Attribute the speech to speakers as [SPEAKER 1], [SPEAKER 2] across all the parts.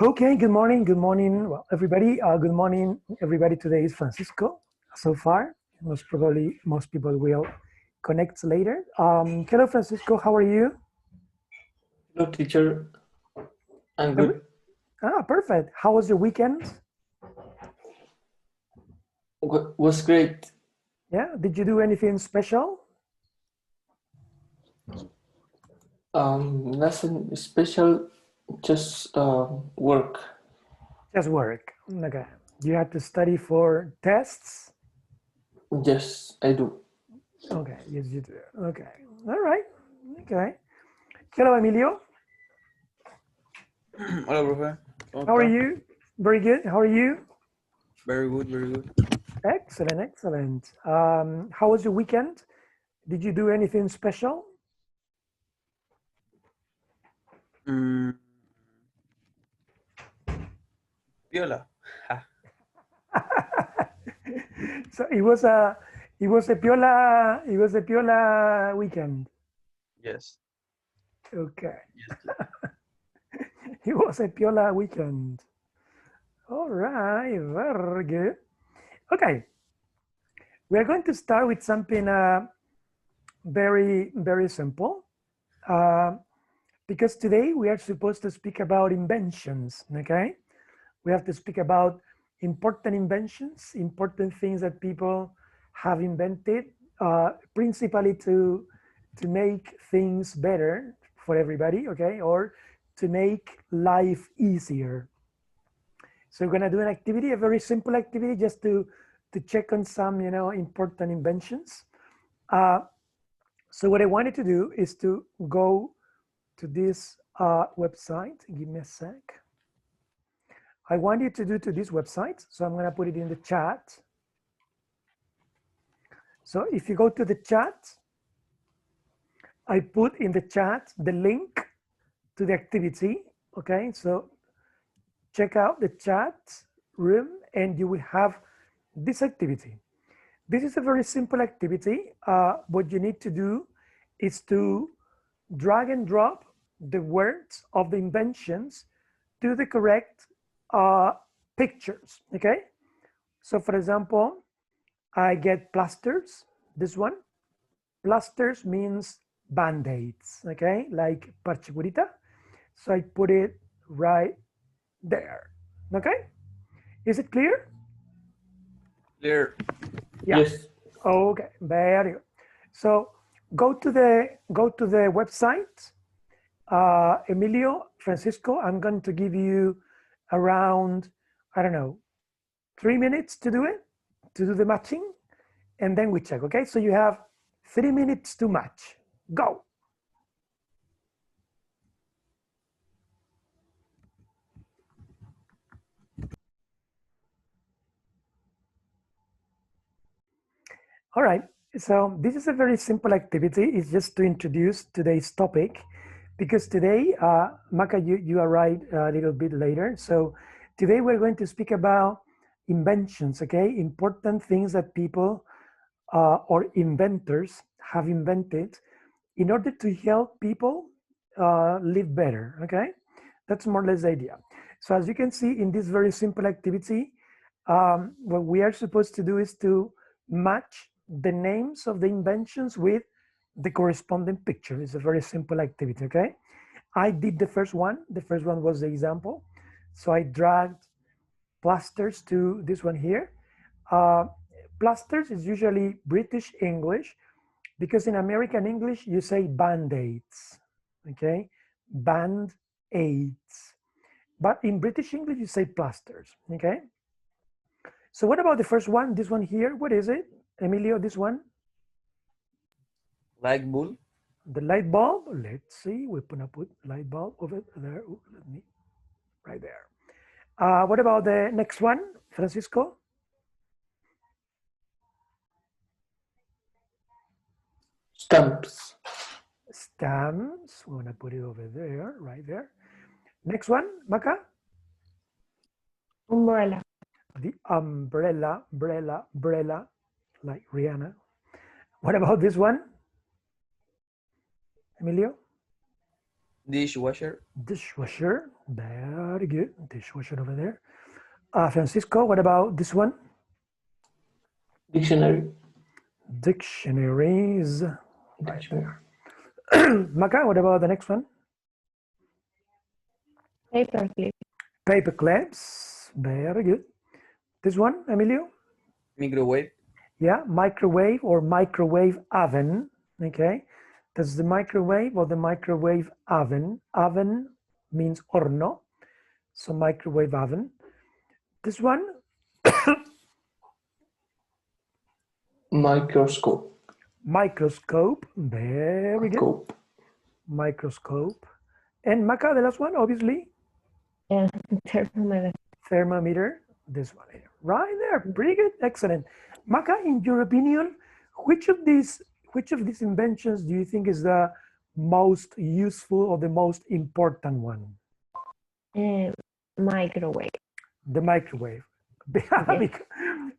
[SPEAKER 1] Okay, good morning, well, everybody. Good morning, everybody. Today is Francisco. So far, most probably most people will connect later. Hello, Francisco. How are you?
[SPEAKER 2] Hello, teacher. I'm
[SPEAKER 1] Every-
[SPEAKER 2] good.
[SPEAKER 1] Perfect. How was your weekend?
[SPEAKER 2] Was great.
[SPEAKER 1] Yeah. Did you do anything special?
[SPEAKER 2] Nothing special, just work.
[SPEAKER 1] Just work. Okay. You had to study for tests.
[SPEAKER 2] Yes, I do.
[SPEAKER 1] Okay. Yes, you do. Okay. All right. Okay. Hello, Emilio.
[SPEAKER 3] Hola, profe. ¿Cómo
[SPEAKER 1] How are
[SPEAKER 3] está?
[SPEAKER 1] you? Very good. How are you?
[SPEAKER 3] Very good, very good.
[SPEAKER 1] Excellent, excellent. How was your weekend? Did you do anything special?
[SPEAKER 3] Mm, Viola. Ja.
[SPEAKER 1] So it was a piola weekend.
[SPEAKER 3] Yes,
[SPEAKER 1] Okay.
[SPEAKER 3] yes, yes.
[SPEAKER 1] It was a piola weekend. All right, very good. Okay, we are going to start with something very, very simple. Uh, because today we are supposed to speak about inventions, okay? We have to speak about important inventions, important things that people have invented, principally to make things better for everybody, okay, or to make life easier. So we're gonna do an activity, a very simple activity, just to check on some, important inventions. Uh, so what I wanted to do is to go to this website. Give me a sec. I want you to do to this website. So I'm going to put it in the chat. So if you go to the chat, I put in the chat the link to the activity. Okay, so check out the chat room and you will have this activity. This is a very simple activity. What you need to do is to drag and drop the words of the inventions to the correct pictures. Okay, so for example, I get plasters, this one. Plasters means band-aids, okay? Like parche curita. So I put it right there, okay? Is it clear?
[SPEAKER 3] Clear.
[SPEAKER 1] Yeah,
[SPEAKER 2] Yes.
[SPEAKER 1] okay, very good. So go to the website. Emilio, Francisco, I'm going to give you around, I don't know, 3 minutes to do it, to do the matching, and then we check, okay? So you have 3 minutes to match. Go. All right, so this is a very simple activity. It's just to introduce today's topic because today, Maka, you arrived a little bit later. So today we're going to speak about inventions, okay? Important things that people or inventors have invented in order to help people live better, okay? That's more or less the idea. So as you can see in this very simple activity, what we are supposed to do is to match the names of the inventions with the corresponding picture. It's a very simple activity, okay? I did the first one. The first one was the example. So I dragged plasters to this one here. Uh, Plasters is usually British English because in American English you say band-aids, okay? Band-aids. But in British English you say plasters, okay? So what about the first one? This one here, what is it? Emilio, this one?
[SPEAKER 3] Light bulb.
[SPEAKER 1] The light bulb. Let's see, we're gonna put light bulb over there. Ooh, let me, right there. What about the next one, Francisco?
[SPEAKER 2] Stamps.
[SPEAKER 1] Stamps. We're gonna put it over there, right there. Next one, Maka?
[SPEAKER 4] Umbrella.
[SPEAKER 1] The umbrella, umbrella, like Rihanna. What about this one, Emilio?
[SPEAKER 3] Dishwasher.
[SPEAKER 1] Dishwasher. Very good. Dishwasher over there. Francisco, what about this one?
[SPEAKER 2] Dictionary.
[SPEAKER 1] Dictionaries.
[SPEAKER 2] Dictionary.
[SPEAKER 1] Maka, what about the next one?
[SPEAKER 4] Paperclip.
[SPEAKER 1] Paper clips. Very good. This one, Emilio?
[SPEAKER 3] Microwave.
[SPEAKER 1] Yeah, microwave or microwave oven. Okay. That's the microwave or the microwave oven. Oven means horno. So microwave oven. This one,
[SPEAKER 2] Microscope.
[SPEAKER 1] microscope. Very good.
[SPEAKER 2] Scope.
[SPEAKER 1] Microscope. And Maka, the last one, obviously,
[SPEAKER 4] Thermometer.
[SPEAKER 1] thermometer. This one here. Right there. Pretty good. Excellent. Maka, in your opinion, which of these inventions do you think is the most useful or the most important one?
[SPEAKER 4] Microwave.
[SPEAKER 1] The microwave.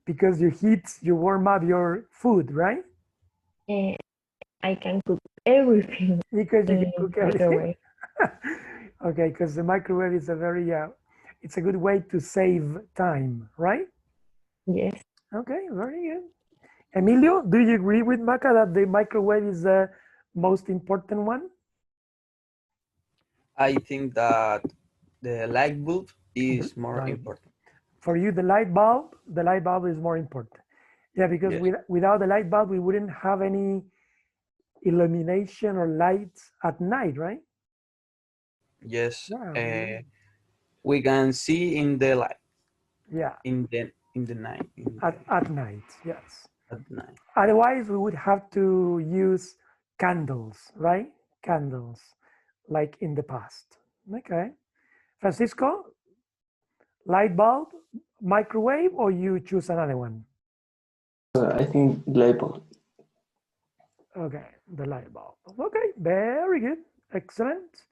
[SPEAKER 1] Because you warm up your food, right?
[SPEAKER 4] I can cook everything
[SPEAKER 1] Because you
[SPEAKER 4] in
[SPEAKER 1] can cook everything.
[SPEAKER 4] microwave.
[SPEAKER 1] Okay, because the microwave is a very, it's a good way to save time, right?
[SPEAKER 4] Yes.
[SPEAKER 1] Okay, very good. Emilio, do you agree with Maca that the microwave is the most important one?
[SPEAKER 3] I think that the light bulb is more
[SPEAKER 1] Light.
[SPEAKER 3] important.
[SPEAKER 1] For you, the light bulb is more important. Yeah, because
[SPEAKER 3] Yes.
[SPEAKER 1] without the light bulb, we wouldn't have any illumination or lights at night, right?
[SPEAKER 3] Yes.
[SPEAKER 1] Yeah.
[SPEAKER 3] We can see in the light.
[SPEAKER 1] Yeah.
[SPEAKER 3] In the night.
[SPEAKER 1] At night, yes.
[SPEAKER 3] At night.
[SPEAKER 1] Otherwise, we would have to use candles, right? Candles, like in the past. Okay. Francisco, light bulb, microwave, or you choose another one?
[SPEAKER 2] I think label.
[SPEAKER 1] Okay, the light bulb. Okay, very good. Excellent.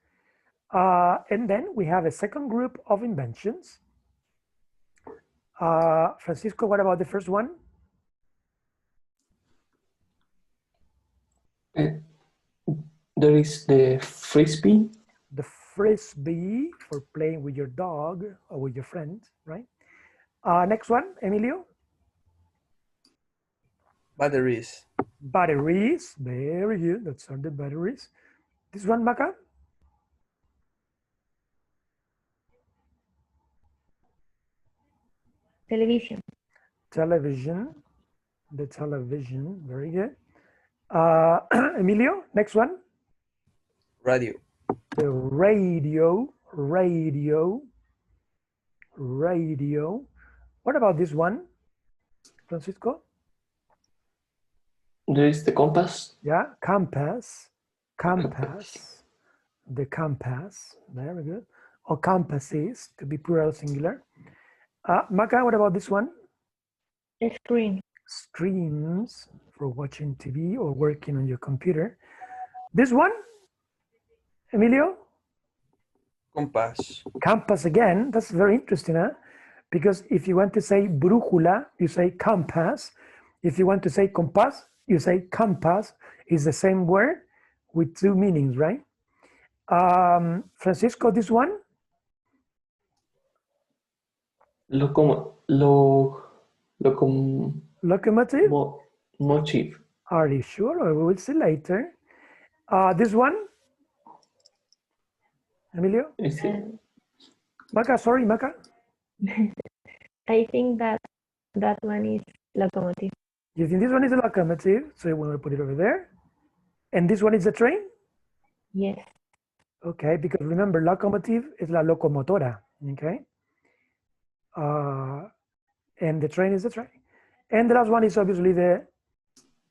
[SPEAKER 1] And then we have a second group of inventions. Francisco, what about the first one?
[SPEAKER 2] There is the frisbee.
[SPEAKER 1] The frisbee for playing with your dog or with your friend, right? Next one, Emilio.
[SPEAKER 3] Batteries.
[SPEAKER 1] Batteries, very good. That's are the batteries. This one, Maca.
[SPEAKER 4] Television.
[SPEAKER 1] Television, the television, very good. Emilio, next one.
[SPEAKER 3] Radio.
[SPEAKER 1] The radio. What about this one, Francisco?
[SPEAKER 2] There is the compass.
[SPEAKER 1] Yeah, compass. The compass, very good. Or compasses, to be plural singular. Maca, what about this one?
[SPEAKER 4] A screen.
[SPEAKER 1] Screens for watching TV or working on your computer. This one, Emilio?
[SPEAKER 3] Compass.
[SPEAKER 1] Compass again. That's very interesting, huh? Because if you want to say brújula, you say compass. If you want to say compás, you say compass. It's the same word with two meanings, right? Francisco, this one? Locomotive?
[SPEAKER 2] Motive.
[SPEAKER 1] Are you sure? Or we will see later. This one? Emilio? Maca, sorry, Maca.
[SPEAKER 4] I think that one is locomotive.
[SPEAKER 1] You think this one is a locomotive? So we will put it over there. And this one is a train?
[SPEAKER 4] Yes.
[SPEAKER 1] Okay, because remember, locomotive is la locomotora, okay? And the train is the train. And the last one is obviously the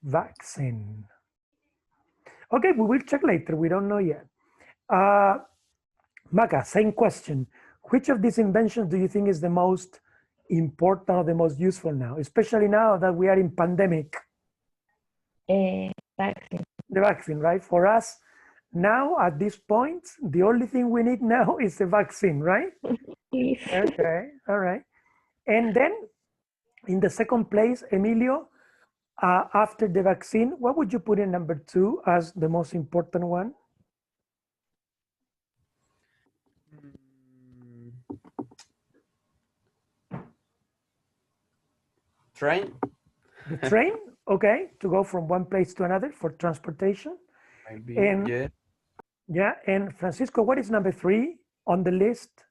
[SPEAKER 1] vaccine. Okay, we will check later. We don't know yet. Maca, same question. Which of these inventions do you think is the most important or the most useful now, especially now that we are in pandemic?
[SPEAKER 4] Vaccine.
[SPEAKER 1] The vaccine, right? For us, now at this point, the only thing we need now is the vaccine, right?
[SPEAKER 4] Please.
[SPEAKER 1] Okay, all right. And then in the second place, Emilio, after the vaccine, what would you put in number 2 as the most important one?
[SPEAKER 3] train.
[SPEAKER 1] The train, okay, to go from one place to another for transportation.
[SPEAKER 3] Maybe,
[SPEAKER 1] And
[SPEAKER 3] yeah.
[SPEAKER 1] yeah, and Francisco, what is number 3 on the list?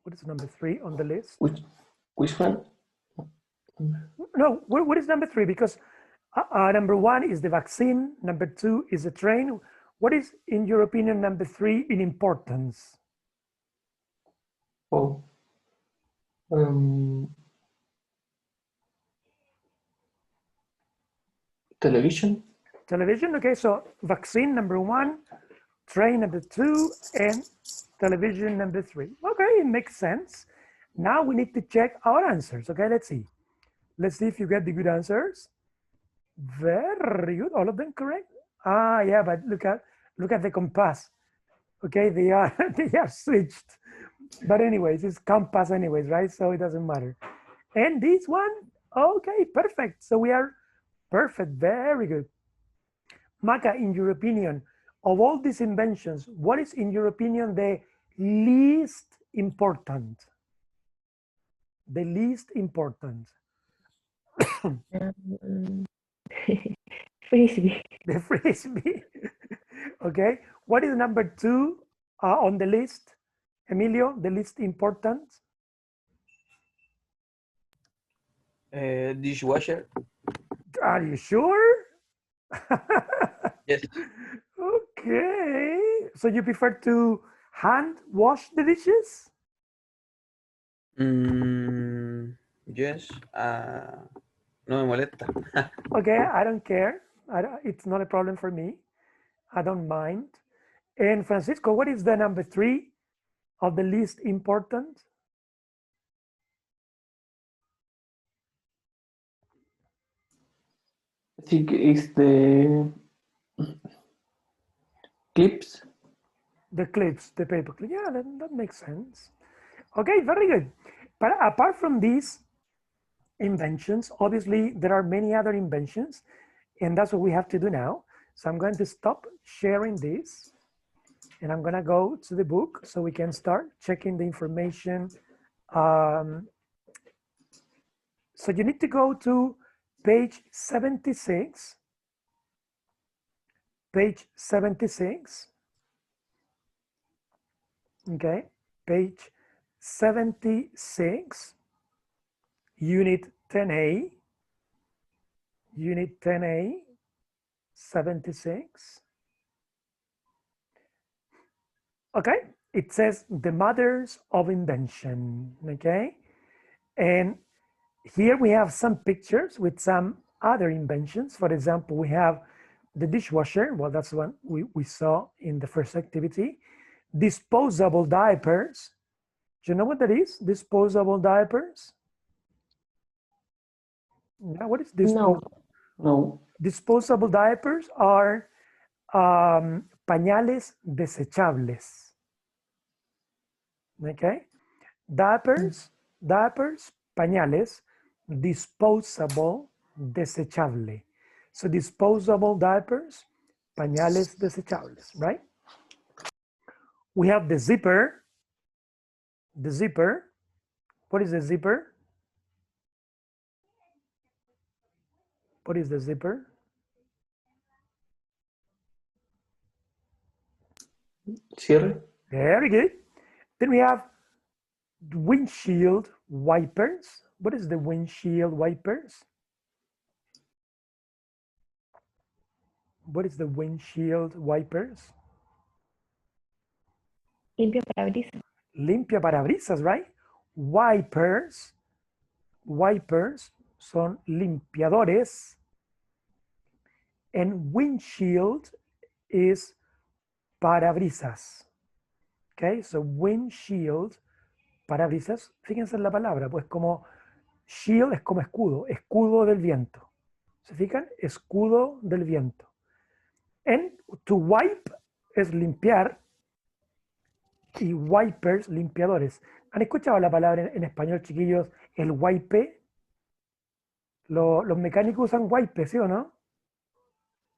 [SPEAKER 1] What is number 3 on the list?
[SPEAKER 2] Which one?
[SPEAKER 1] No, what is number 3? Because number 1 is the vaccine, number 2 is the train. What is, in your opinion, number 3 in importance?
[SPEAKER 2] Oh, television.
[SPEAKER 1] Television, okay, so vaccine number 1, train number 2, and television number 3. Okay, it makes sense. Now we need to check our answers. Okay, let's see. Let's see if you get the good answers. Very good, all of them correct. Ah, yeah, but look at the compass. Okay, they are they are switched. But anyways, it's compass anyways, right? So it doesn't matter. And this one, okay, perfect. So we are perfect, very good. Maca, in your opinion, of all these inventions, what is, in your opinion, the least important? The least important.
[SPEAKER 4] Frisbee.
[SPEAKER 1] The frisbee. Okay. What is number 2 on the list? Emilio, the least important?
[SPEAKER 3] Dishwasher.
[SPEAKER 1] Are you sure?
[SPEAKER 3] Yes.
[SPEAKER 1] Okay. So you prefer to hand wash the dishes?
[SPEAKER 3] Yes. No me molesta.
[SPEAKER 1] Okay, I don't care. It's not a problem for me. I don't mind. And Francisco, what is the number 3 of the least important?
[SPEAKER 2] I think it's the clips.
[SPEAKER 1] The clips, the paper clip. Yeah, that makes sense. Okay, very good. But apart from these inventions, obviously there are many other inventions, and that's what we have to do now. So I'm going to stop sharing this, and I'm gonna go to the book so we can start checking the information. So you need to go to page 76, page 76, okay, page 76, unit 10A, unit 10A, 76. Okay, it says the mothers of invention, okay? And here we have some pictures with some other inventions. For example, we have the dishwasher. Well, that's one we saw in the first activity. Disposable diapers. Do you know what that is? Disposable diapers? Yeah, what is
[SPEAKER 4] No.
[SPEAKER 2] No.
[SPEAKER 1] Disposable diapers are pañales desechables. Okay? Diapers, pañales, disposable, desechable. So disposable diapers, pañales desechables, right? We have the zipper. The zipper. What is the zipper? What is the zipper?
[SPEAKER 2] Cierre.
[SPEAKER 1] Very good. Then we have windshield wipers. What is the windshield wipers? What is the windshield wipers?
[SPEAKER 4] Limpia parabrisas.
[SPEAKER 1] Limpia parabrisas, right? Wipers, wipers son limpiadores, and windshield is parabrisas. Okay, so windshield, parabrisas, fíjense en la palabra, pues como shield es como escudo, escudo del viento. ¿Se fijan? Escudo del viento. And to wipe es limpiar, y wipers, limpiadores. ¿Han escuchado la palabra en español, chiquillos, el wipe? Los mecánicos usan wipe, ¿sí o no?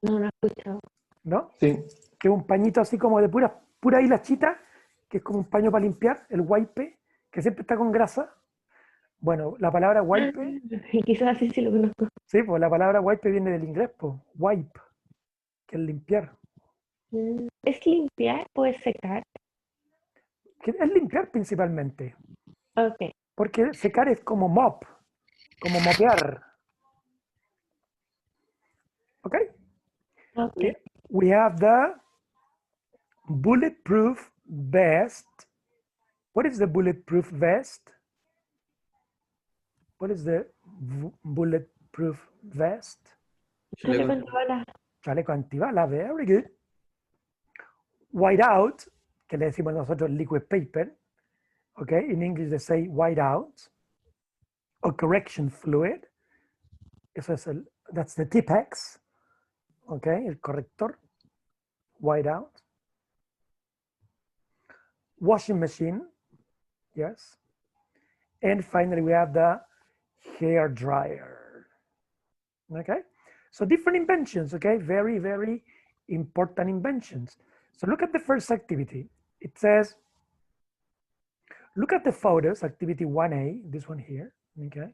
[SPEAKER 4] No, no he escuchado.
[SPEAKER 1] ¿No?
[SPEAKER 2] Sí.
[SPEAKER 1] Que es un pañito así como de puras pura hilachita, que es como un paño para limpiar, el wipe, que siempre está con grasa. Bueno, la palabra wipe,
[SPEAKER 4] Quizás así sí lo conozco.
[SPEAKER 1] sí, pues la palabra wipe viene del inglés, pues, wipe, que es limpiar.
[SPEAKER 4] ¿Es limpiar o es secar?
[SPEAKER 1] Que es limpiar principalmente,
[SPEAKER 4] Ok.
[SPEAKER 1] porque secar es como mop, como mopear. ¿Ok?
[SPEAKER 4] Okay.
[SPEAKER 1] We have the bulletproof vest. What is the bulletproof vest? What is the bulletproof vest?
[SPEAKER 4] Chaleco antibala.
[SPEAKER 1] Chaleco antibala, very good. Whiteout, que le decimos nosotros liquid paper. Okay, in English they say whiteout. Or correction fluid. Eso es that's the Tipex. Okay, el corrector. Whiteout. Washing machine. Yes. And finally, we have the hair dryer. Okay, so different inventions. Okay, very, very important inventions. So look at the first activity. It says, look at the photos, activity 1A, this one here. Okay,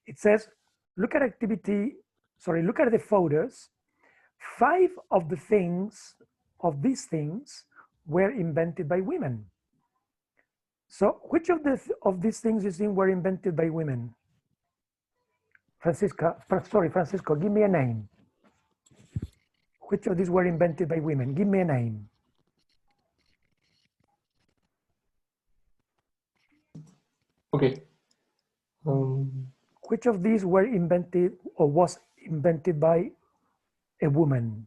[SPEAKER 1] it says, look at look at the photos. 5 of these things were invented by women. So which of these things you think were invented by women? Francisco, give me a name. Which of these were invented by women? Give me a name.
[SPEAKER 2] Okay.
[SPEAKER 1] Which of these were invented or was invented by a woman?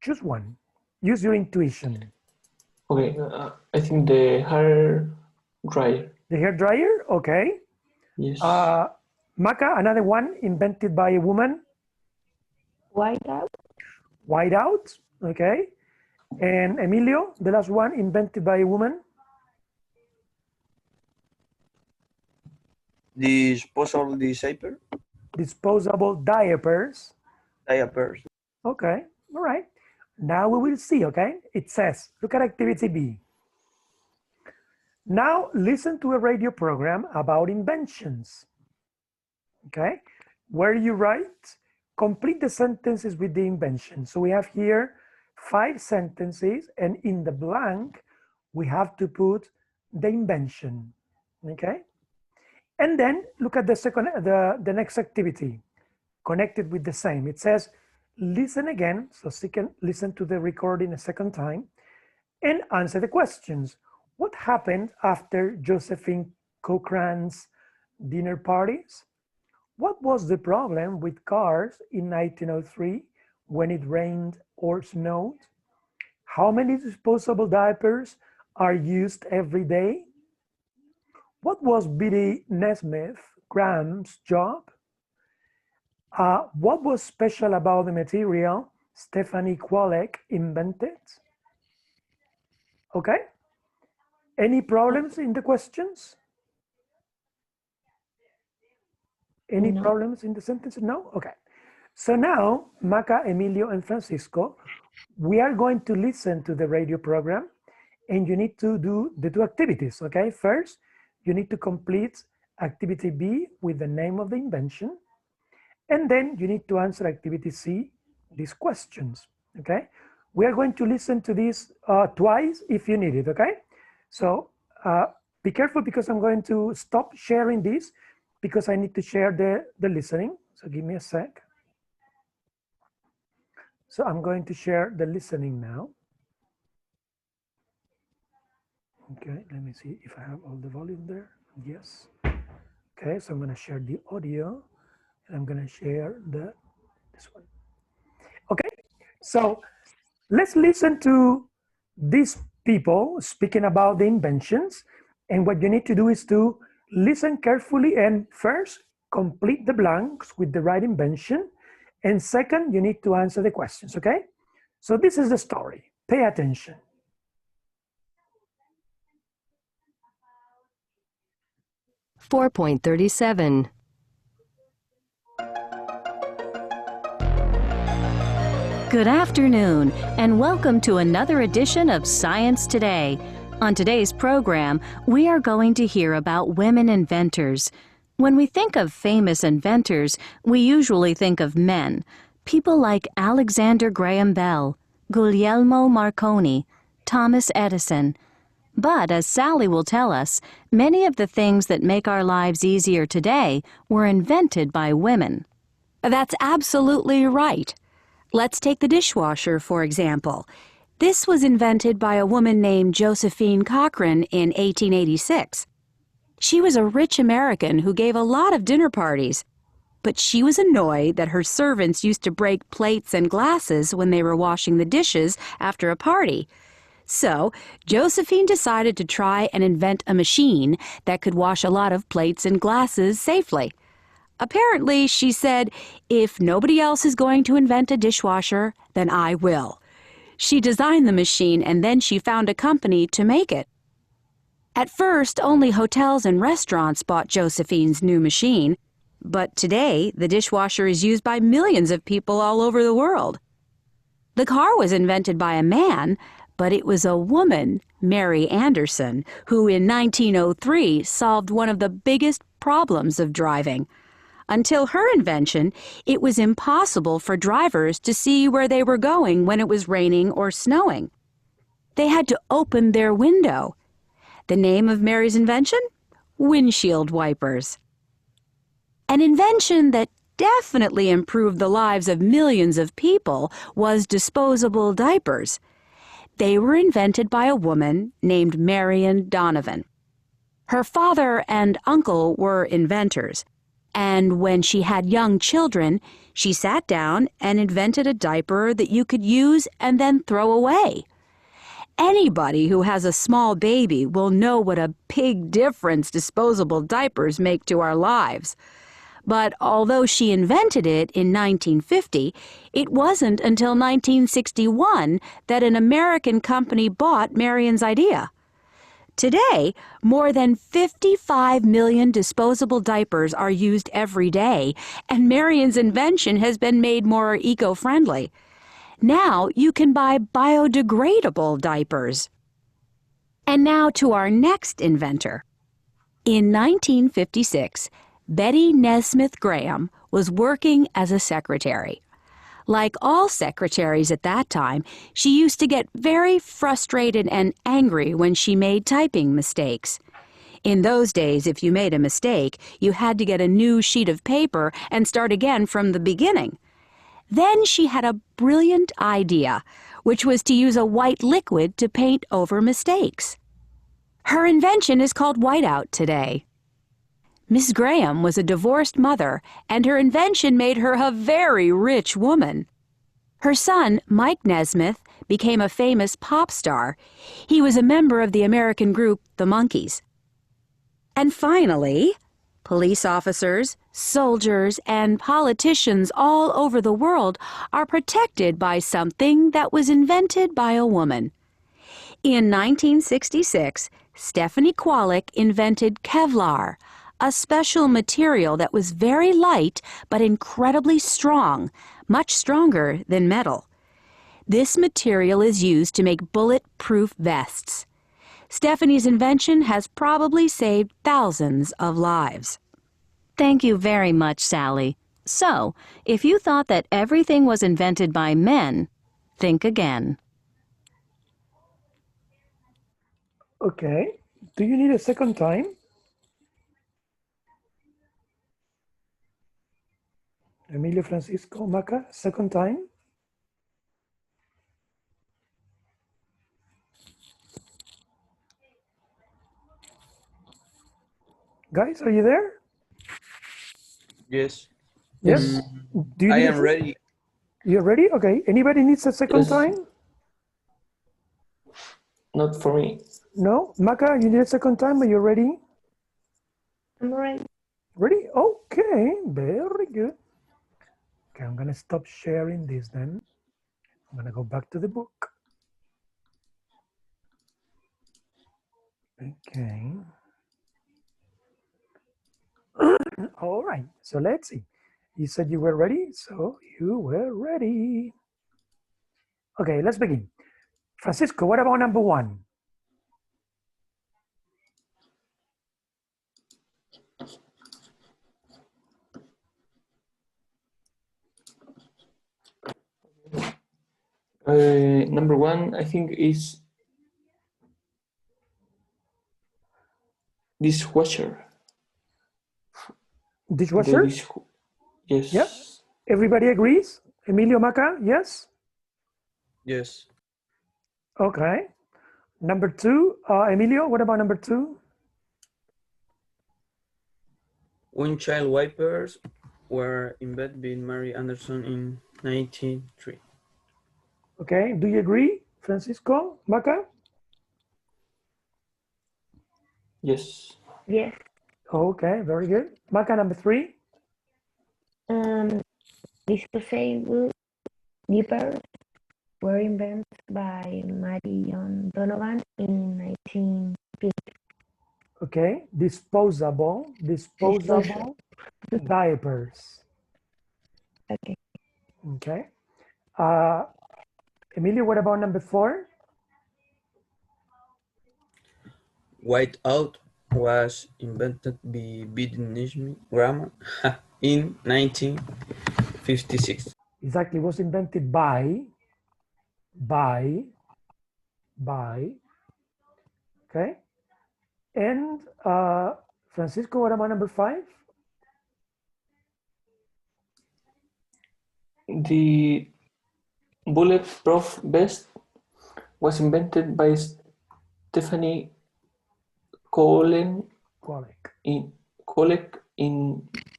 [SPEAKER 1] Choose one. Use your intuition.
[SPEAKER 2] Okay. I think the hair dryer.
[SPEAKER 1] The hair dryer, okay.
[SPEAKER 2] Yes.
[SPEAKER 1] Maca, another one invented by a woman.
[SPEAKER 4] Whiteout.
[SPEAKER 1] Whiteout, okay. And Emilio, the last one invented by a woman.
[SPEAKER 3] Disposable diaper.
[SPEAKER 1] Disposable diapers.
[SPEAKER 3] Diapers.
[SPEAKER 1] Okay, all right. Now we will see, okay? It says, look at activity B. Now listen to a radio program about inventions, okay? Where you write, complete the sentences with the invention. So we have here 5 sentences, and in the blank, we have to put the invention, okay? And then look at the next activity, connected with the same. It says, listen again, so you can listen to the recording a second time and answer the questions. What happened after Josephine Cochrane's dinner parties? What was the problem with cars in 1903 when it rained or snowed? How many disposable diapers are used every day? What was Biddy Nesmith Graham's job? What was special about the material Stephanie Kwolek invented? Okay. Any problems in the questions? Any
[SPEAKER 4] No.
[SPEAKER 1] problems in the sentence? No? Okay. So now, Maca, Emilio, and Francisco, we are going to listen to the radio program, and you need to do the 2 activities, okay? First, you need to complete activity B with the name of the invention, and then you need to answer activity C, these questions, okay? We are going to listen to this twice if you need it, okay? So be careful, because I'm going to stop sharing this because I need to share the listening. So give me a sec. So I'm going to share the listening now. Okay, let me see if I have all the volume there. Yes. Okay, so I'm going to share the audio, and I'm going to share this one. Okay, so let's listen to these people speaking about the inventions. And what you need to do is to listen carefully, and first, complete the blanks with the right invention. And second, you need to answer the questions, okay? So this is the story. Pay attention.
[SPEAKER 5] 4.37. Good afternoon, and welcome to another edition of Science Today. On today's program, we are going to hear about women inventors. When we think of famous inventors, we usually think of men, people like Alexander Graham Bell, Guglielmo Marconi, Thomas Edison. But as Sally will tell us, many of the things that make our lives easier today were invented by women. That's absolutely right. Let's take the dishwasher, for example. This was invented by a woman named Josephine Cochrane in 1886. She was a rich American who gave a lot of dinner parties, but she was annoyed that her servants used to break plates and glasses when they were washing the dishes after a party. So, Josephine decided to try and invent a machine that could wash a lot of plates and glasses safely. Apparently, she said, "If nobody else is going to invent a dishwasher, then I will." She designed the machine and then she found a company to make it. At first, only hotels and restaurants bought Josephine's new machine, but today the dishwasher is used by millions of people all over the world. The car was invented by a man, but it was a woman, Mary Anderson, who in 1903 solved one of the biggest problems of driving. Until her invention, it was impossible for drivers to see where they were going when it was raining or snowing. They had to open their window. The name of Mary's invention? Windshield wipers. An invention that definitely improved the lives of millions of people was disposable diapers. They were invented by a woman named Marion Donovan. Her father and uncle were inventors. And when she had young children, she sat down and invented a diaper that you could use and then throw away. Anybody who has a small baby will know what a big difference disposable diapers make to our lives. But although she invented it in 1950, it wasn't until 1961 that an American company bought Marion's idea. Today, more than 55 million disposable diapers are used every day, and Marion's invention has been made more eco-friendly. Now you can buy biodegradable diapers. And now to our next inventor. In 1956, Betty Nesmith Graham was working as a secretary. Like all secretaries at that time, she used to get very frustrated and angry when she made typing mistakes. In those days, if you made a mistake, you had to get a new sheet of paper and start again from the beginning. Then she had a brilliant idea, which was to use a white liquid to paint over mistakes. Her invention is called whiteout today. Miss Graham was a divorced mother, and her invention made her a very rich woman. Her son, Mike Nesmith, became a famous pop star. He was a member of the American group The Monkees. And finally, police officers, soldiers, and politicians all over the world are protected by something that was invented by a woman. In 1966, Stephanie Kwolek invented Kevlar, a special material that was very light but incredibly strong, much stronger than metal. This material is used to make bulletproof vests. Stephanie's invention has probably saved thousands of lives. Thank you very much, Sally. So, if you thought that everything was invented by men, think again.
[SPEAKER 1] Okay. Do you need a second time? Emilio Francisco Maca, second time? Guys, are you there?
[SPEAKER 3] Yes.
[SPEAKER 1] Yes. Do you
[SPEAKER 3] I
[SPEAKER 1] need
[SPEAKER 3] am ready.
[SPEAKER 1] You're ready? Okay. Anybody needs a second
[SPEAKER 2] Yes.
[SPEAKER 1] time?
[SPEAKER 2] Not for me.
[SPEAKER 1] No? Maca, you need a second time? Are you ready?
[SPEAKER 4] I'm ready.
[SPEAKER 1] Ready? Okay. Very good. Okay, I'm going to stop sharing this then. I'm going to go back to the book. Okay. All right. So let's see. You said you were ready, so you were ready. Okay, let's begin. Francisco, what about number 1?
[SPEAKER 2] Number 1, I think, is dishwasher.
[SPEAKER 1] Dishwasher?
[SPEAKER 2] Yes.
[SPEAKER 1] Yeah. Everybody agrees? Emilio, Maca, yes?
[SPEAKER 3] Yes.
[SPEAKER 1] Okay. Number 2, Emilio, what about number 2?
[SPEAKER 3] Windshield wipers were invented by Mary Anderson in 1903.
[SPEAKER 1] Okay, do you agree, Francisco, Maca?
[SPEAKER 2] Yes.
[SPEAKER 4] Yes.
[SPEAKER 1] Okay, very good. Maca, number 3?
[SPEAKER 4] Disposable diapers were invented by Marion Donovan in 1950.
[SPEAKER 1] Okay, disposable diapers.
[SPEAKER 4] Okay.
[SPEAKER 1] Okay. Emilio, what about number 4?
[SPEAKER 3] Whiteout was invented by Benjamin Graham in 1956.
[SPEAKER 1] Exactly, was invented by, okay. And Francisco, what about number 5?
[SPEAKER 2] The bulletproof vest was invented by Stephanie Kolek in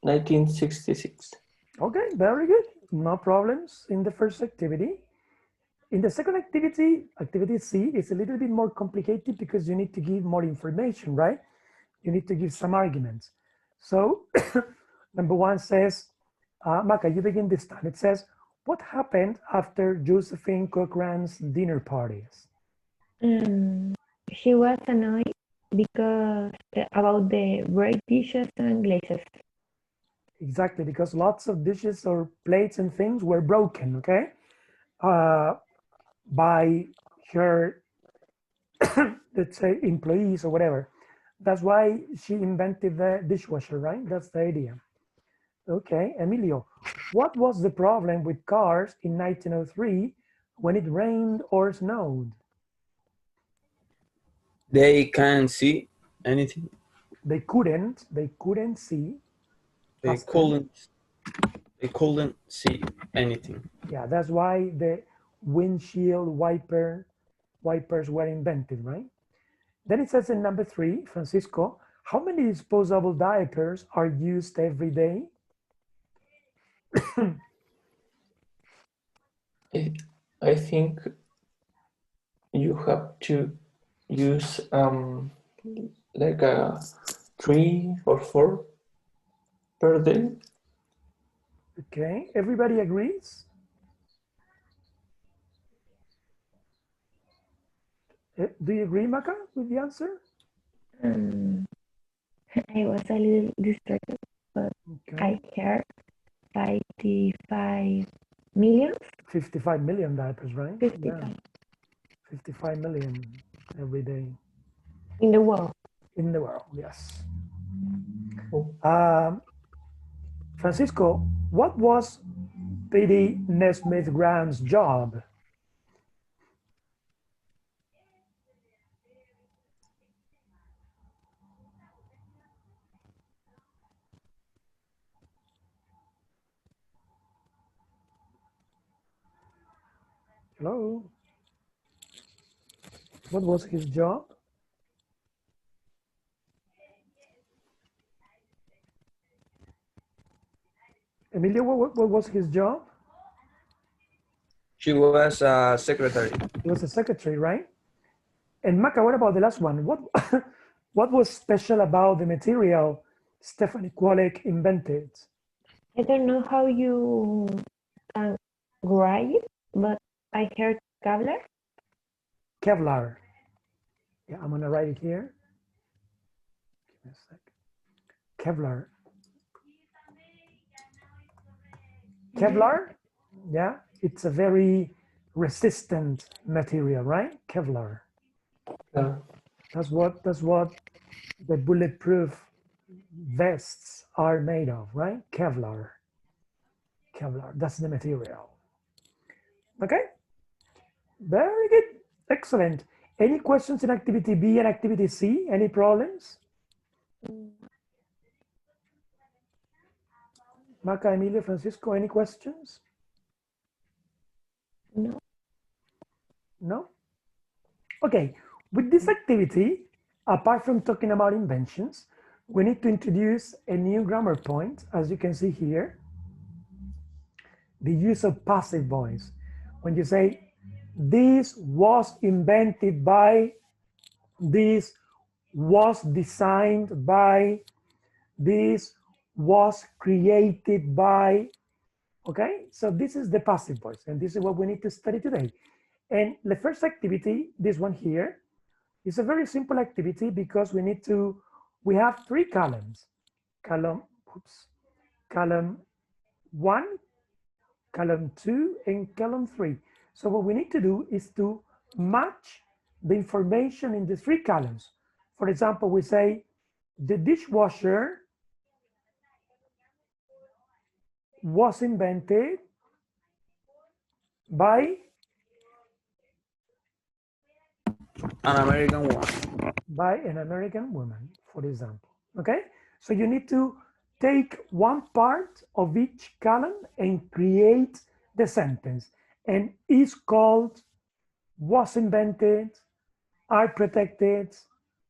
[SPEAKER 2] 1966.
[SPEAKER 1] Okay, very good. No problems in the first activity. In the second activity, activity C, is a little bit more complicated because you need to give more information, right? You need to give some arguments. So number 1 says, Maca, you begin this time. It says, what happened after Josephine Cochrane's dinner parties?
[SPEAKER 4] She was annoyed because about the break dishes and glazes.
[SPEAKER 1] Exactly, because lots of dishes or plates and things were broken, okay? By her, let's say, employees or whatever. That's why she invented the dishwasher, right? That's the idea. Okay, Emilio, what was the problem with cars in 1903 when it rained or snowed?
[SPEAKER 3] They can't see anything.
[SPEAKER 1] They couldn't see.
[SPEAKER 3] They couldn't see anything.
[SPEAKER 1] Yeah, that's why the windshield wipers were invented, right? Then it says in number 3, Francisco, how many disposable diapers are used every day?
[SPEAKER 2] I think you have to use like a 3 or 4 per day.
[SPEAKER 1] Okay, everybody agrees? Do you agree, Maca, with the answer?
[SPEAKER 4] I was a little distracted, but
[SPEAKER 1] Okay.
[SPEAKER 4] I heard 55 million.
[SPEAKER 1] 55 million diapers, right?
[SPEAKER 4] 55.
[SPEAKER 1] Yeah, 55 million every day.
[SPEAKER 4] In the world.
[SPEAKER 1] In the world, yes.
[SPEAKER 2] Oh.
[SPEAKER 1] Francisco, what was P.D. Nesmith Graham's job? Hello? What was his job? Emilio, what was his job?
[SPEAKER 3] She was a secretary.
[SPEAKER 1] He was a secretary, right? And Maca, what about the last one? What, what was special about the material Stephanie Kwolek invented?
[SPEAKER 4] I don't know how you can write, but I heard Kevlar.
[SPEAKER 1] Kevlar. Yeah, I'm gonna write it here. Give me a sec. Kevlar. Kevlar, yeah, it's a very resistant material, right? Kevlar.
[SPEAKER 2] Yeah.
[SPEAKER 1] That's what the bulletproof vests are made of, right? Kevlar. Kevlar, that's the material. Okay, very good, excellent. Any questions in activity B and activity C? Any problems? Maca, Emilio, Francisco, any questions?
[SPEAKER 4] No.
[SPEAKER 1] No? Okay, with this activity, apart from talking about inventions, we need to introduce a new grammar point, as you can see here, the use of passive voice. When you say, this was invented by, this was designed by, this was created by, okay? So this is the passive voice, and this is what we need to study today. And the first activity, this one here, is a very simple activity because we have three columns. Column 1, column 2, and column 3. So what we need to do is to match the information in the three columns. For example, we say the dishwasher was invented by
[SPEAKER 3] An American woman.
[SPEAKER 1] By an American woman, for example. Okay, so you need to take one part of each column and create the sentence. And is called, was invented, are protected,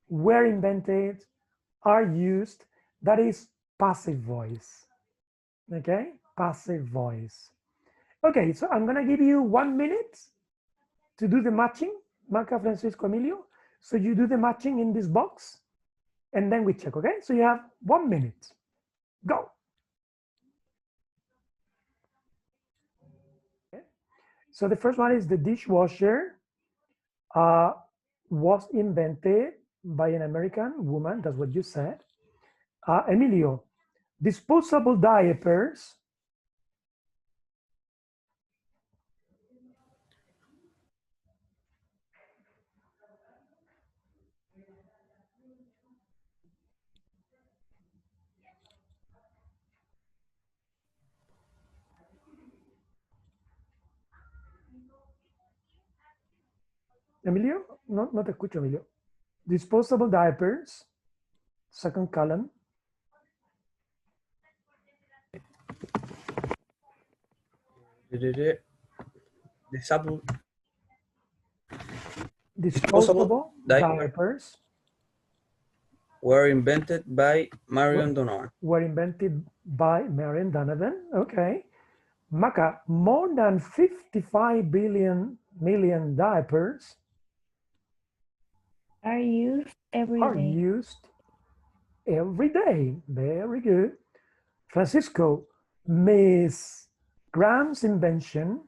[SPEAKER 1] were invented, are used. That is passive voice. Okay, passive voice. Okay, so I'm gonna give you 1 minute to do the matching, Maca, Francisco, Emilio. So you do the matching in this box and then we check, okay? So you have 1 minute, go. Okay. So the first one is the dishwasher was invented by an American woman, that's what you said. Emilio, disposable diapers Emilio, no te escucho, Emilio. Disposable diapers, second column. Disposable diapers
[SPEAKER 3] were invented by Marion Donovan.
[SPEAKER 1] Were invented by Marion Donovan. Okay. Maca, more than 55 million diapers
[SPEAKER 4] Are used every
[SPEAKER 1] are
[SPEAKER 4] day.
[SPEAKER 1] used every day. Very good. Francisco, Miss Graham's invention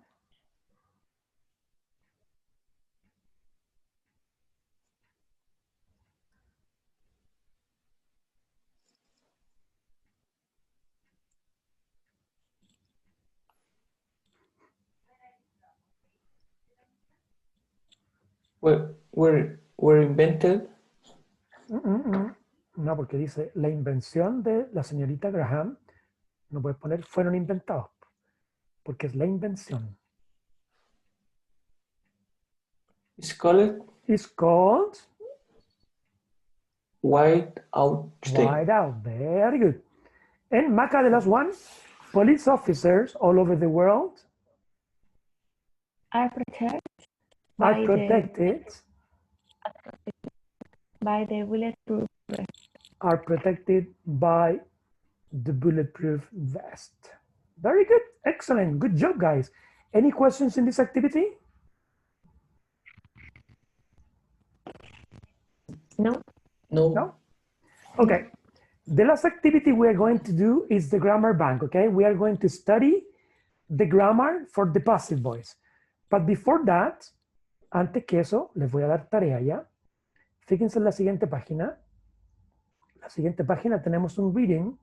[SPEAKER 2] were invented.
[SPEAKER 1] No, porque dice la invención de la señorita Graham. No puedes poner fueron inventados, porque es la invención.
[SPEAKER 2] It's called
[SPEAKER 1] It's called
[SPEAKER 2] white out today.
[SPEAKER 1] white out. Very good. And Maca, the last one, police officers all over the world
[SPEAKER 4] Are protected
[SPEAKER 1] are protected
[SPEAKER 4] by the bulletproof vest.
[SPEAKER 1] Are protected by the bulletproof vest. Very good. Excellent. Good job, guys. Any questions in this activity?
[SPEAKER 4] No.
[SPEAKER 1] No? Okay. The last activity we are going to do is the grammar bank, okay? We are going to study the grammar for the passive voice. But before that, antes que eso, les voy a dar tarea ya. Fíjense en la siguiente página. La siguiente página tenemos un reading,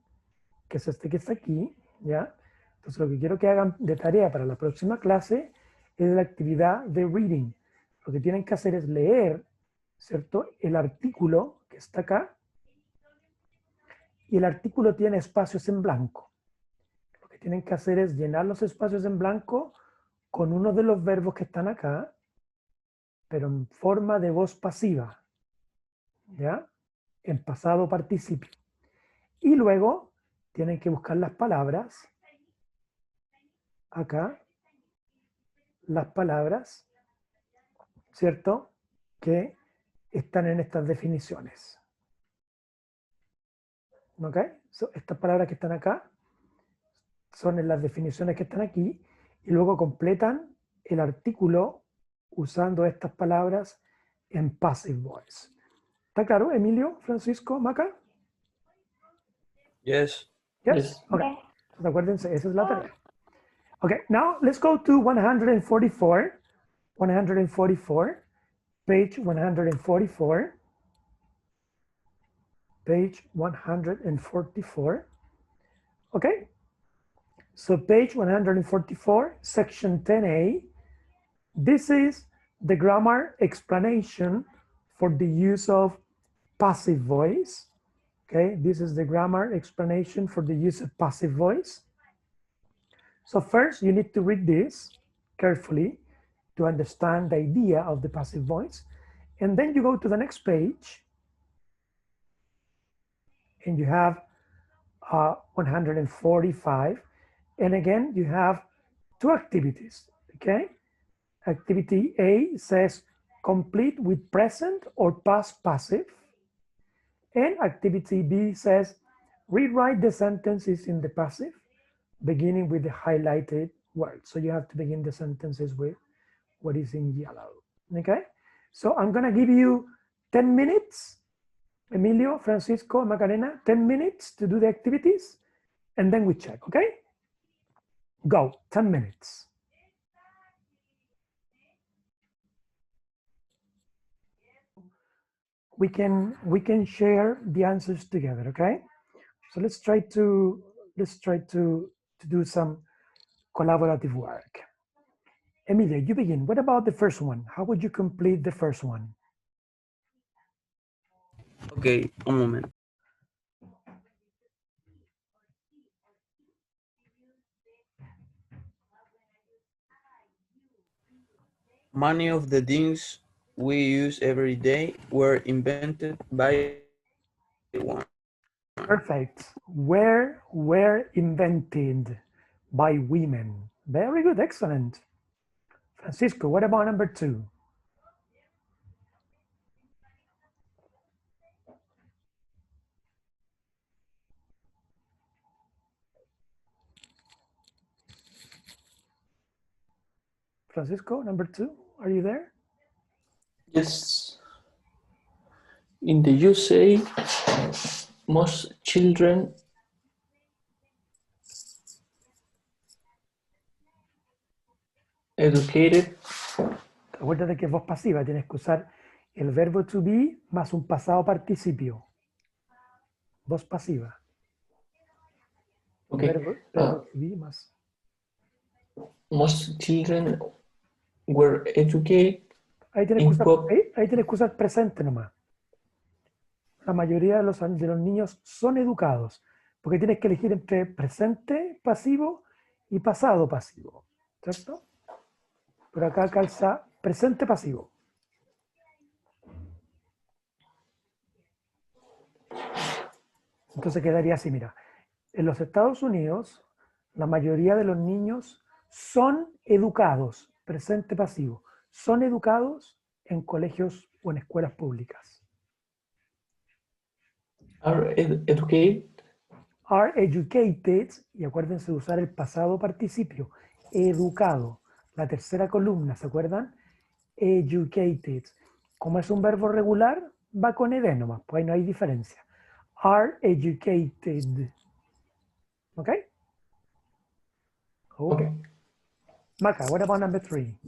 [SPEAKER 1] que es este que está aquí, ¿ya? Entonces lo que quiero que hagan de tarea para la próxima clase es la actividad de reading. Lo que tienen que hacer es leer, ¿cierto? El artículo que está acá, y el artículo tiene espacios en blanco. Lo que tienen que hacer es llenar los espacios en blanco con uno de los verbos que están acá, pero en forma de voz pasiva, ¿ya? En pasado participio. Y luego tienen que buscar las palabras, acá, las palabras, ¿cierto? Que están en estas definiciones. ¿Ok? Estas palabras que están acá son en las definiciones que están aquí y luego completan el artículo usando estas palabras en passive voice. ¿Está claro, Emilio, Francisco, Maca?
[SPEAKER 3] Yes.
[SPEAKER 2] Yes.
[SPEAKER 1] Okay. Entonces, acuérdense, esa es la tarea. Okay, now let's go to 144. 144, page 144. Page 144. Okay, so page 144, section 10a. This is the grammar explanation for the use of passive voice. Okay, this is the grammar explanation for the use of passive voice. So first you need to read this carefully to understand the idea of the passive voice. And then you go to the next page and you have 145. And again, you have two activities, okay? Activity A says complete with present or past passive. And activity B says rewrite the sentences in the passive, beginning with the highlighted word. So you have to begin the sentences with what is in yellow, okay? So I'm gonna give you 10 minutes, Emilio, Francisco, Macarena, 10 minutes to do the activities, and then we check, okay? Go, 10 minutes. We can share the answers together, okay? So let's try to do some collaborative work. Emilia, you begin. What about the first one? How would you complete the first one?
[SPEAKER 3] Okay, un moment. Many of the things we use every day were invented by one.
[SPEAKER 1] Perfect. Were invented by women. Very good, excellent. Francisco, what about number 2? Francisco, number 2, are you there?
[SPEAKER 2] Yes. In the USA, most children educated.
[SPEAKER 1] Acuérdate que es voz pasiva, tienes que usar el verbo to be más un pasado participio. Voz pasiva.
[SPEAKER 2] Okay.
[SPEAKER 1] Verbo to be más.
[SPEAKER 2] Most children were educated
[SPEAKER 1] Ahí tienes que usar presente nomás. La mayoría de los niños son educados, porque tienes que elegir entre presente pasivo y pasado pasivo, ¿cierto? Pero acá calza presente pasivo. Entonces quedaría así, mira. En los Estados Unidos, la mayoría de los niños son educados, presente pasivo, son educados en colegios o en escuelas públicas.
[SPEAKER 2] Are educated.
[SPEAKER 1] Are educated, y acuérdense de usar el pasado participio, educado. La tercera columna, ¿se acuerdan? Educated. Como es un verbo regular, va con ed nomás, pues ahí no hay diferencia. Are educated. ¿Ok? Okay. Maca, what about number 3?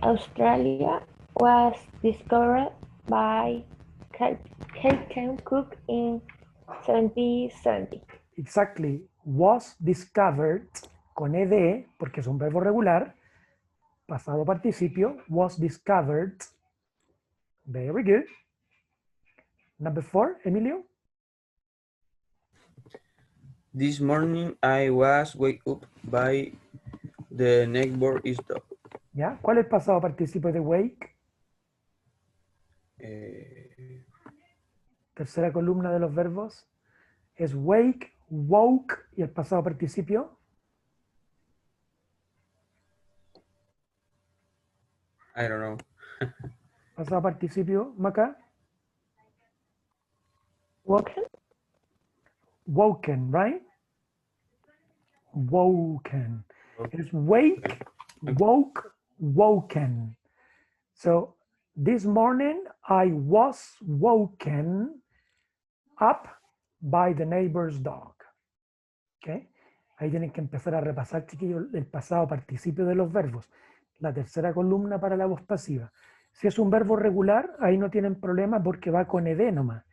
[SPEAKER 4] Australia was discovered by Captain Cook in 1770.
[SPEAKER 1] Exactly. Was discovered con ed, porque es un verbo regular, pasado participio, was discovered. Very good. Number 4, Emilio.
[SPEAKER 3] This morning I was wake up by the neighbor's dog.
[SPEAKER 1] ¿Ya? ¿Cuál es el pasado participio de wake? Tercera columna de los verbos. Es wake, woke y el pasado participio.
[SPEAKER 3] I don't know.
[SPEAKER 1] Pasado participio, Maca.
[SPEAKER 4] Woken?
[SPEAKER 1] Woken, right? Woken. It's wake, woke, woken. So this morning I was woken up by the neighbor's dog. ¿Okay? Ahí tienen que empezar a repasar, chiquillos, el pasado participio de los verbos. La tercera columna para la voz pasiva. Si es un verbo regular, ahí no tienen problema porque va con ed nomás.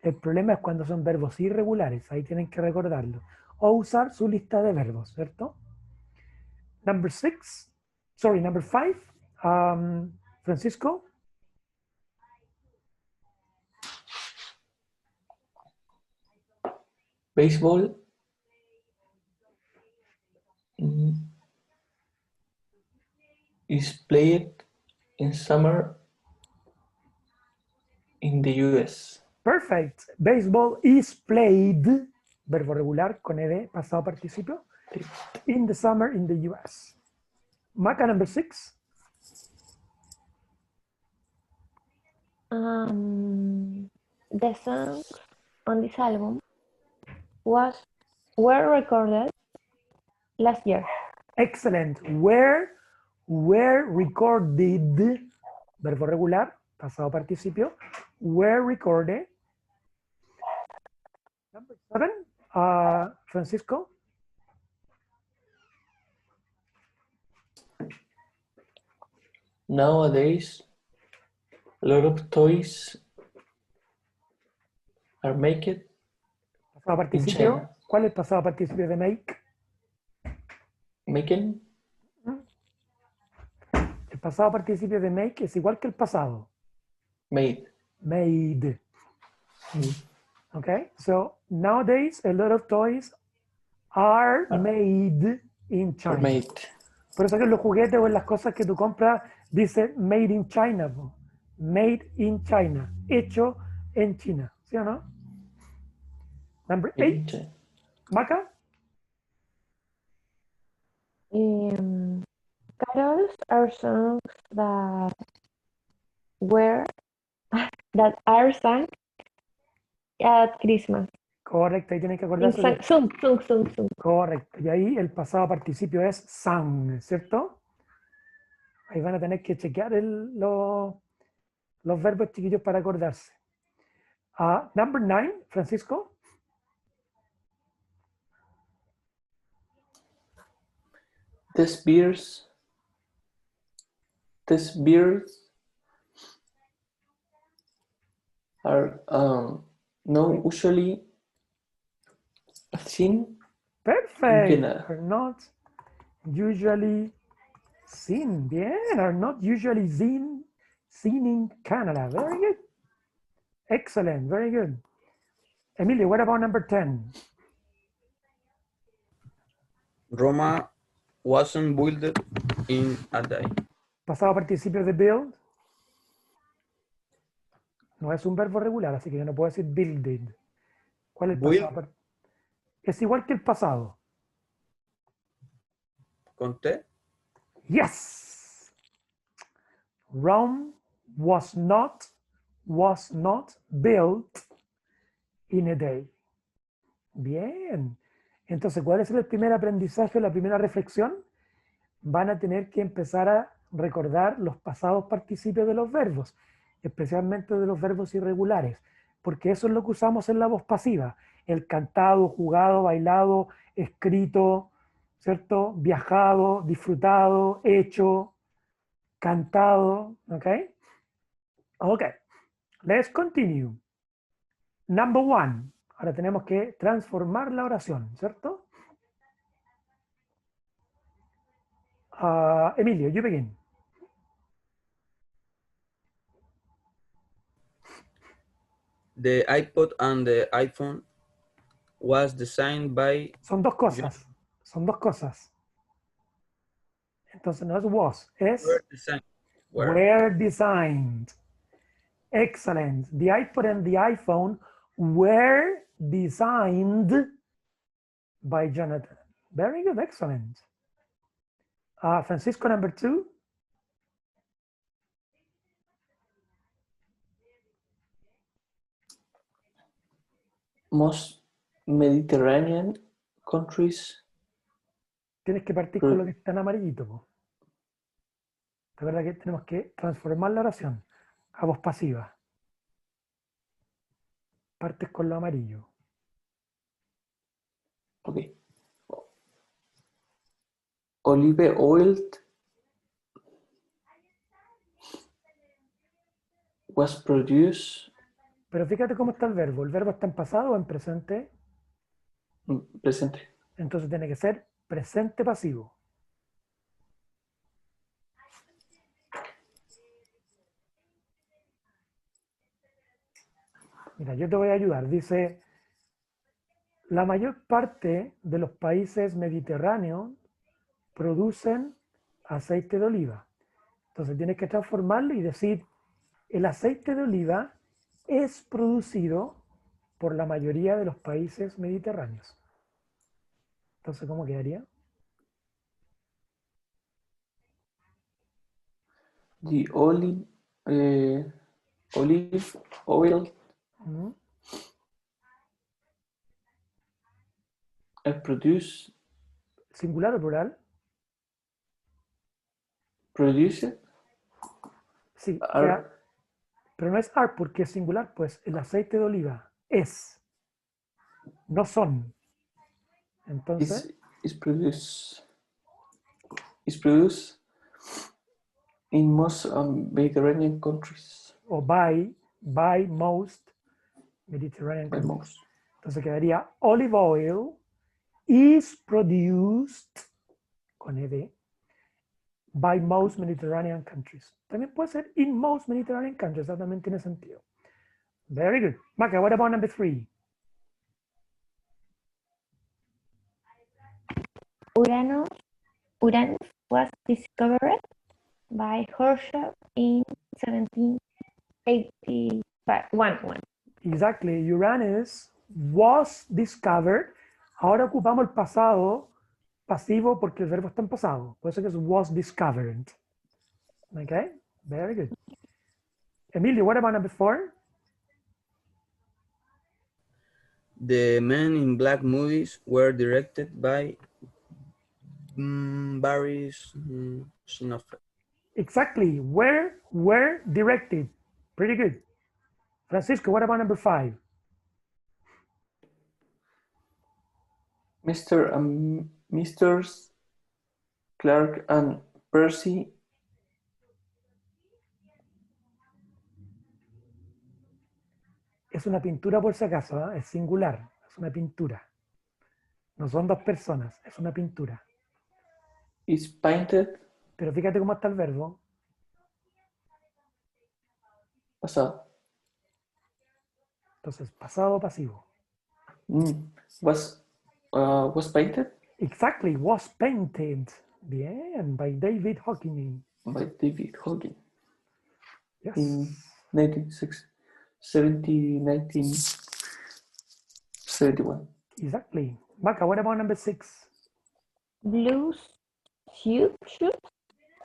[SPEAKER 1] El problema es cuando son verbos irregulares, ahí tienen que recordarlo. O usar su lista de verbos, ¿cierto? Number 5. Francisco.
[SPEAKER 2] Baseball is played in summer in the US.
[SPEAKER 1] Perfect. Baseball is played, verbo regular con ed, pasado participio, in the summer in the US. Maca, number 6.
[SPEAKER 4] The songs on this album were recorded last year.
[SPEAKER 1] Excellent. Were recorded, verbo regular, pasado participio, were recorded. Number 7, Francisco.
[SPEAKER 2] Nowadays, a lot of toys are made
[SPEAKER 1] Pasado
[SPEAKER 2] in
[SPEAKER 1] participio.
[SPEAKER 2] China.
[SPEAKER 1] ¿Cuál es el pasado participio de make?
[SPEAKER 2] Making
[SPEAKER 1] El pasado participio de make es igual que el pasado.
[SPEAKER 2] made.
[SPEAKER 1] Made. Okay, so nowadays a lot of toys are made in China.
[SPEAKER 2] Or made.
[SPEAKER 1] Por eso que en los juguetes o en las cosas que tú compras dice made in China. Made in China. Hecho en China. ¿Sí o no? Number 8. Maca.
[SPEAKER 4] Carols are songs that are sung at Christmas.
[SPEAKER 1] Correcto, ahí tienes que acordarse de...
[SPEAKER 4] Sung.
[SPEAKER 1] Correcto, y ahí el pasado participio es sang, ¿cierto? Ahí van a tener que chequear los verbos chiquillos para acordarse. Number 9, Francisco.
[SPEAKER 2] These beers are not usually seen
[SPEAKER 1] Perfect.
[SPEAKER 2] in Canada.
[SPEAKER 1] Are not usually seen. Bien, are not usually seen in Canada. Very good. Excellent, very good. Emilio, what about number 10?
[SPEAKER 3] Roma wasn't built in a day.
[SPEAKER 1] Pasado participio de build. No es un verbo regular, así que yo no puedo decir builded. ¿Cuál es el
[SPEAKER 3] Build.
[SPEAKER 1] pasado? Es igual que el pasado.
[SPEAKER 3] ¿Con T?
[SPEAKER 1] Yes. Rome was not built in a day. Bien. Entonces, ¿cuál es el primer aprendizaje, la primera reflexión? Van a tener que empezar a recordar los pasados participios de los verbos, especialmente de los verbos irregulares, porque eso es lo que usamos en la voz pasiva. El cantado, jugado, bailado, escrito, ¿cierto? Viajado, disfrutado, hecho, cantado, ¿ok? Ok, let's continue. Number 1. Ahora tenemos que transformar la oración, ¿cierto? Emilio, you begin.
[SPEAKER 3] The iPod and the iPhone was designed by
[SPEAKER 1] Son dos
[SPEAKER 3] John.
[SPEAKER 1] cosas. Son dos cosas. Entonces no es was, es
[SPEAKER 3] Were designed.
[SPEAKER 1] were designed. Excellent. The iPod and the iPhone were designed by Jonathan. Very good. Excellent. Francisco, number 2.
[SPEAKER 2] Most Mediterranean countries.
[SPEAKER 1] Tienes que partir con lo que está en amarillito. Po. De verdad que tenemos que transformar la oración a voz pasiva. Partes con lo amarillo.
[SPEAKER 2] Okay. Olive oil was produced.
[SPEAKER 1] Pero fíjate cómo está el verbo. ¿El verbo está en pasado o en presente?
[SPEAKER 2] Presente.
[SPEAKER 1] Entonces tiene que ser presente pasivo. Mira, yo te voy a ayudar. Dice, la mayor parte de los países mediterráneos producen aceite de oliva. Entonces tienes que transformarlo y decir, el aceite de oliva es producido por la mayoría de los países mediterráneos. Entonces, ¿cómo quedaría?
[SPEAKER 2] The olive oil produce.
[SPEAKER 1] ¿Singular o plural?
[SPEAKER 2] Produced.
[SPEAKER 1] Sí,
[SPEAKER 2] Are,
[SPEAKER 1] pero no es are porque es singular, pues el aceite de oliva es, no son. Entonces,
[SPEAKER 2] is produced in most Mediterranean countries.
[SPEAKER 1] o by most Mediterranean
[SPEAKER 2] By
[SPEAKER 1] countries.
[SPEAKER 2] most.
[SPEAKER 1] Entonces quedaría olive oil is produced con ed by most Mediterranean countries. También puede ser in most Mediterranean countries, that también tiene sentido. Very good. Maca, what about number 3?
[SPEAKER 4] Uranus was discovered by Herschel in 1785.
[SPEAKER 1] Exactly. Uranus was discovered. Ahora ocupamos el pasado pasivo porque el verbo está en pasado. Por eso que es was discovered. Okay? Very good. Emilio, what about number 4?
[SPEAKER 3] The Men in Black movies were directed by Barry Snoffer.
[SPEAKER 1] Exactly. Were directed. Pretty good. Francisco, what about number 5?
[SPEAKER 2] Mr. and Mrs. Clark and Percy
[SPEAKER 1] Es una pintura por si acaso, ¿eh? Es singular. Es una pintura. No son dos personas, es una pintura.
[SPEAKER 2] is painted.
[SPEAKER 1] Pero fíjate cómo está el verbo.
[SPEAKER 2] Pasado.
[SPEAKER 1] Entonces, pasado pasivo.
[SPEAKER 2] Was painted
[SPEAKER 1] Exactly, was painted. Bien, by David Hockney.
[SPEAKER 2] by David Hogan
[SPEAKER 1] Yes.
[SPEAKER 2] in 1971.
[SPEAKER 1] Exactly. Maca, what about number 6?
[SPEAKER 4] Blue suit shoes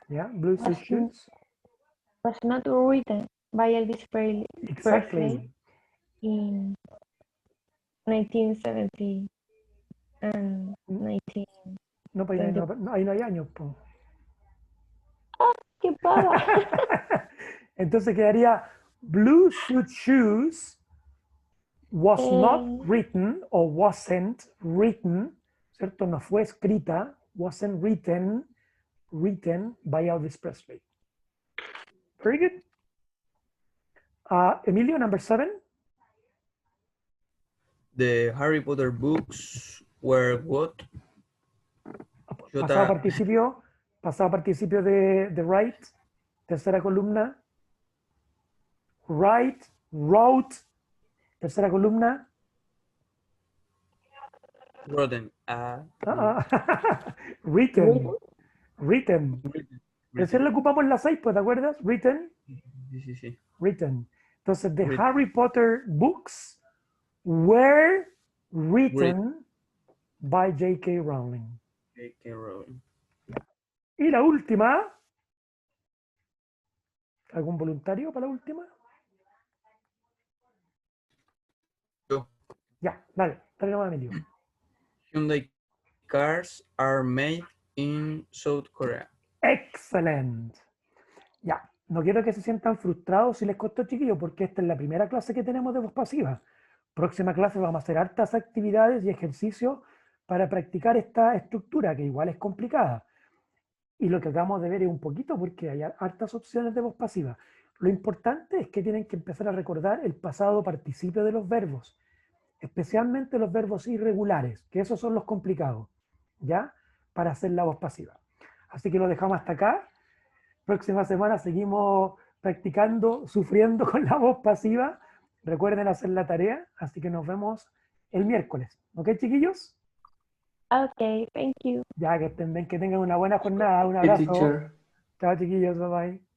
[SPEAKER 1] Yeah, blue suit shoes.
[SPEAKER 4] was not written by Elvis Presley
[SPEAKER 1] Exactly.
[SPEAKER 4] in 1970 and 19.
[SPEAKER 1] No, pues ahí no hay años. Po.
[SPEAKER 4] ¡Qué pava!
[SPEAKER 1] Entonces quedaría blue suit shoes was not written or wasn't written, ¿cierto? No fue escrita, wasn't written by Elvis Presley. Very good. Emilio, number 7.
[SPEAKER 3] The Harry Potter books were what?
[SPEAKER 1] Pasado Pasado participio de write, tercera columna. Write, wrote, tercera columna.
[SPEAKER 3] Roden.
[SPEAKER 1] Written, written. Recién lo ocupamos en la 6, pues, ¿te acuerdas? Written,
[SPEAKER 3] Sí.
[SPEAKER 1] written. Entonces, the
[SPEAKER 3] Written.
[SPEAKER 1] Harry Potter books were written by J.K. Rowling.
[SPEAKER 3] J.K. Rowling.
[SPEAKER 1] Y la última. ¿Algún voluntario para la última?
[SPEAKER 3] Yo.
[SPEAKER 1] Ya, dale nomás, Emilio.
[SPEAKER 3] Hyundai cars are made in South Korea.
[SPEAKER 1] Excellent. Ya, no quiero que se sientan frustrados si les costó, chiquillos, porque esta es la primera clase que tenemos de voz pasiva. Próxima clase vamos a hacer hartas actividades y ejercicios para practicar esta estructura, que igual es complicada. Y lo que acabamos de ver es un poquito porque hay hartas opciones de voz pasiva. Lo importante es que tienen que empezar a recordar el pasado participio de los verbos, especialmente los verbos irregulares, que esos son los complicados, ¿ya? Para hacer la voz pasiva. Así que lo dejamos hasta acá. Próxima semana seguimos practicando, sufriendo con la voz pasiva. Recuerden hacer la tarea, así que nos vemos el miércoles. ¿Ok, chiquillos?
[SPEAKER 4] Okay, thank you.
[SPEAKER 1] Ya que estén bien, que tengan una buena jornada. Un
[SPEAKER 2] Hey,
[SPEAKER 1] abrazo.
[SPEAKER 2] teacher.
[SPEAKER 1] Chao, chiquillos. Bye bye.